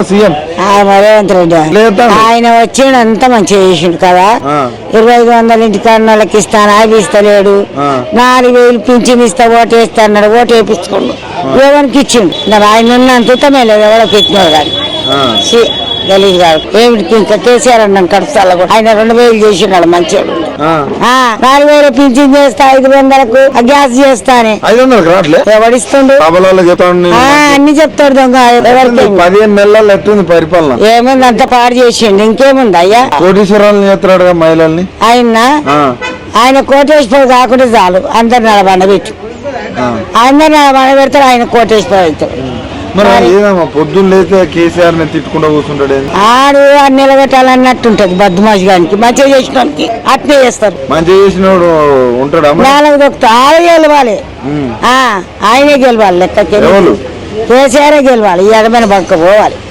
CM Revanth Reddy ఆయన వచ్చిండు అంతా మంచిగా చేసిండు కదా. 2500 ఇంటికాడ వాళ్ళకి ఇస్తాను అవి ఇస్తలేడు. 4000 పింఛన్ ఇస్తా ఓటు వేస్తా అన్నాడు, ఓటు వేయించుకోండు. ఎవరికి ఇచ్చిండు ఆయన ఉన్నంత ఉత్తమే లేదు ఎవరికి ఇచ్చినాడు కానీ గలీజ్ కాదు. ఏమిటికి ఇంకా కేసీఆర్ అన్నాం కడుస్తాల కూడా ఆయన 2000 చేసినాడు మంచివాడు. 4000 పింఛన్ చేస్తా, 500కు గ్యాస్ చేస్తానే. 500 ఎవడిస్తుండు అన్ని చెప్తాడు దొంగ. 15 నెలలు ఎట్టుంది పరిపాలన? ఏముంది అంత పాడు చేసిండు, ఇంకేముంది అయ్యా. కోటీశ్వరాలను చేస్తున్నాడు మహిళల్ని. ఆయన కోటేశ్వరు కాకుండా చాలు అందరు నడబండ పెట్టు, అందరు నడబండ పెడతాడు, ఆయన కోటేశ్వరు అవుతాడు. పొద్దున్న లేస్తే కేసీఆర్ తిట్టుకుంటూ కూర్చుంటాడు. ఆడు నిలబెట్టాలన్నట్టుంటది బద్మాషి గానికి. మంచిగా చేసినోడికి అట్నే చేస్తారు. మంచిగా చేసినోడు ఉంటాడా? నాలుగు దొక్కుతా ఆయన గెలవాలి, ఆయనే గెలవాలి. లెక్కకి కేసీఆర్ గెలవాలి. ఈ ఎడమైన పక్క పోవాలి.